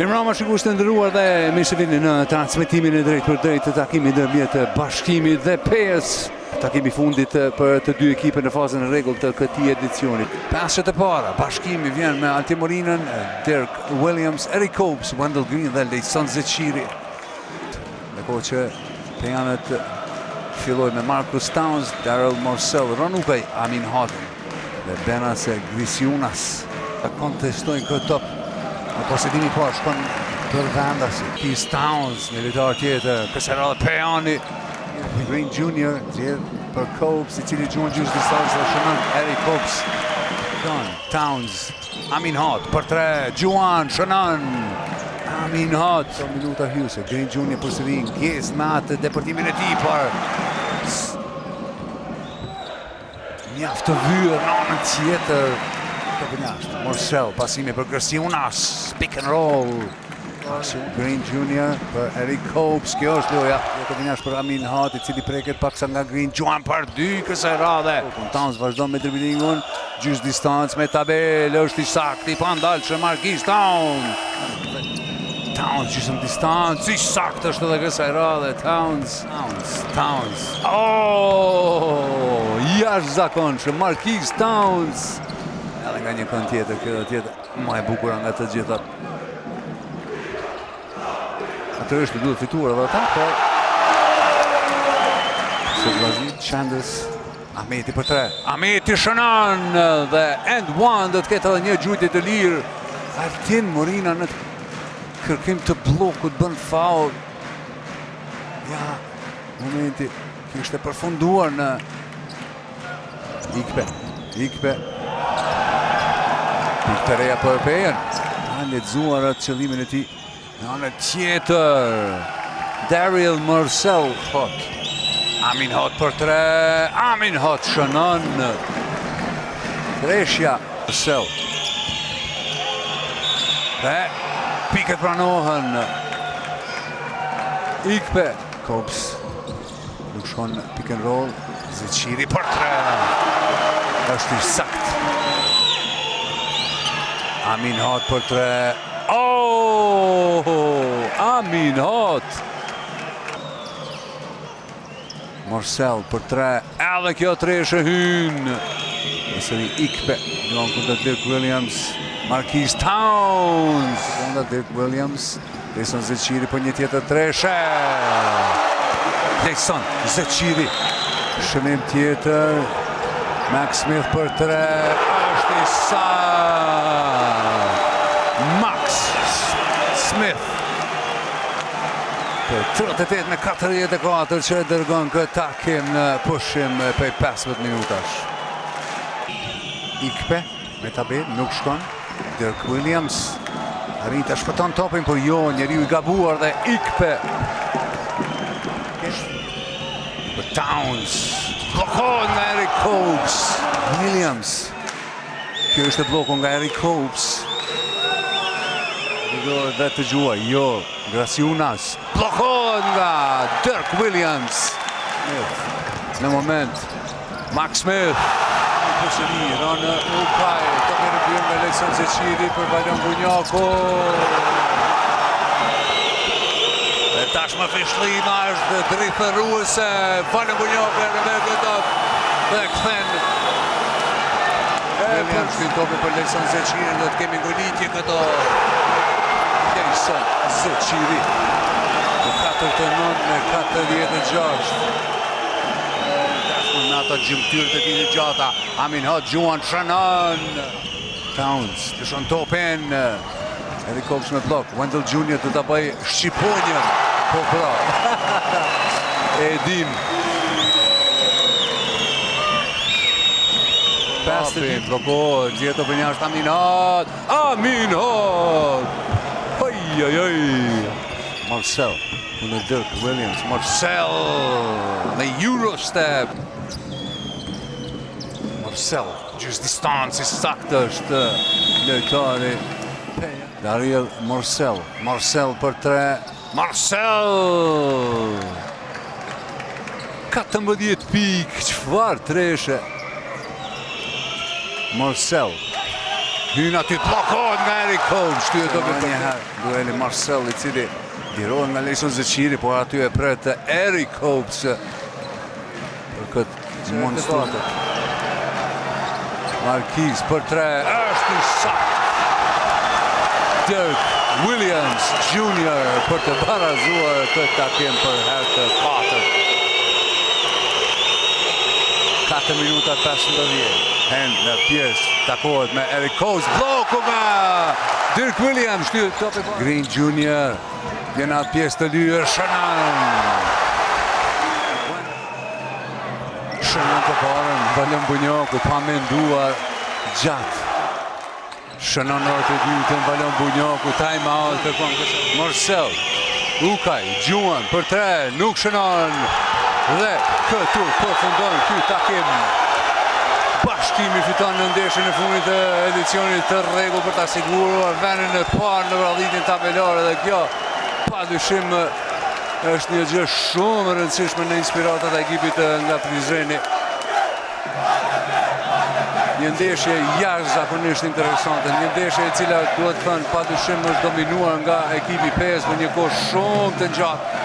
Mirëmbrëma shikues të nderuar dhe mirë se vini në transmetimin e drejtë për drejtë të takimit ndërmjet Bashkimit dhe PES. Takimi fundit për të dy ekipe në fazën e rregullt të këtij edicioni. Pashet e para, Bashkimi vjen me Altimorinën, Dirk Williams, Eric Copes, Wendell Green dhe Lejson Zeçiri. Ndërkohë që pejanët filloi me Marcus Towns, Daryl Morsell, Ronukaj, Amin Hadi dhe Benas Grisiunas. Kontestojnë këtë top. Në posedimi parë shkon për vendasi. Keith Towns, një lojtar tjetër, kësaj pejani. Green Jr. zgjedh për Copes, i cili gjuan gjysmë distancë dhe shënon Eric Copes. Towns, Amin Hadi për 3, Juan shënon. Amin Hadi, 2 minuta hyse. Green Jr. përsërin gjes me atë deportimin e tij për mjaft të vyer në anën tjetër. Morsell, pasimi për Grisiunas, pick and roll. Green Jr. për Eric Copes, kjo është loja. Të vinjash për Amin Hadi, i cili preket paksa nga Green. Juan për 2 kësaj radhe. Towns vazhdon me dribblingun, gjysmë distancë me tabelë, është i saktë, i pandalshëm Marquis Towns. Towns gjysmë distancë, i saktë është edhe kësaj radhe. Towns. Oh, jashtëzakonshëm Marquis Towns. Edhe nga një kënd tjetër, kjo tjetër më e bukur nga të gjitha. Atëherë duhet fituar edhe ata, por Vllaznia Chanders, Ahmeti për 3. Ahmeti shënon dhe end one do të ketë edhe një gjujtje të lirë. Altimorinën në kërkim të bllokut bën faul. Ja, momenti kishte përfunduar në Ikpe. Pikë të reja për Pejen. Ka lexuar atë qëllimin e tij. Në anën tjetër, Daryl Morsell. Amin Hadi për 3. Amin Hadi shënon. Treshja Morsell. Dhe pikët pranohen. Ikpe. Copes. Nuk shkon pick and roll. Zeçiri për 3. Është i saktë. Amin Hadi për 3. Oh! Amin Hadi! Morsell për 3. Edhe kjo treshë hyn. Nësëri Ikpe. Luan kundër Dirk Williams. Marquis Towns. Kundër Dirk Williams. Lejson Zeçiri për një tjetër treshë. Lejson Zeçiri. Shënim tjetër. Max Smith për 3. Është i saktë. Max Smith për 38 me 44 që e dërgon këtë takim në pushim për 15 minutash. Ikpe me tabel, nuk shkon. Dirk Williams arrin të shpëton topin, por jo, njeriu i gabuar dhe Ikpe. Për Towns. Blokon nga Eric Copes. Williams. Kjo është blokon nga Eric Copes. Dhe të gjuaj, jo, Grisiunas. Blokon nga Dirk Williams. Në moment, Max Smith. Përsëri, Ronë Ukaj. Të me rëbjën nga Lejson Zeçiri për Bajron Bunjako. Dhe tashmë fishlima është drejtëruese. Bajron Bunjako e rëbjën dhe këthen. Williams shtin topi për Lejson Zeçiri, do të kemi ngolitje këto. Zeçiri të 49 me 46. Tashmë në ato gjymtyrët e tij të gjata. Amin Hadi Juan shënon. Towns lëshon topin. Eric Copes me blok. Wendell Jr. të ta bëj shqiponjën. Po pra. E dim. Pasti blokohet. Gjeto për jashtë Amin Hadi. Amin Hadi. Morsell kundër Dirk Williams. Morsell me Eurostep. Morsell gjysmë distancë, saktë është lojtari. Daryl Morsell. Morsell për 3. Morsell! 14 pikë, çfarë treshe. Morsell. Hyn aty bllokohet nga Eric Cobes, shtyhet dobi për njëherë. Dueli Marcel I cili lirohet nga Lejson Zeqiri, por aty e pret Eric Cobes për këtë monstru. Marquis për 3, është I sakt. Dirk Williams Jr. për të barazuar këtë takim për herë të 4. 4 minuta 15. Hen në pjesë takohet me Eric Cobes, bloku nga Dirk Williams, shtyhet topi pa. Green Jr. vjen atë pjesë të lyer, Shënon të parën, Valion Bunjoku pa menduar gjatë. Shënon orë të dytën, Valion Bunjoku, time out të kongres. Marcel, Ukaj, Gjuan për 3, nuk shënon. Dhe këtu përfundon ky takim. Bashkimi fiton në ndeshjen e fundit të edicionit të rregull për ta siguruar vendin e parë në vrallitjen tabelore dhe kjo padyshim është një gjë shumë e rëndësishme në inspiratat e ekipit nga Prizreni. Një ndeshje jashtëzakonisht interesante, një ndeshje e cila duhet thënë padyshim është dominuar nga ekipi PES për një kohë shumë të gjatë.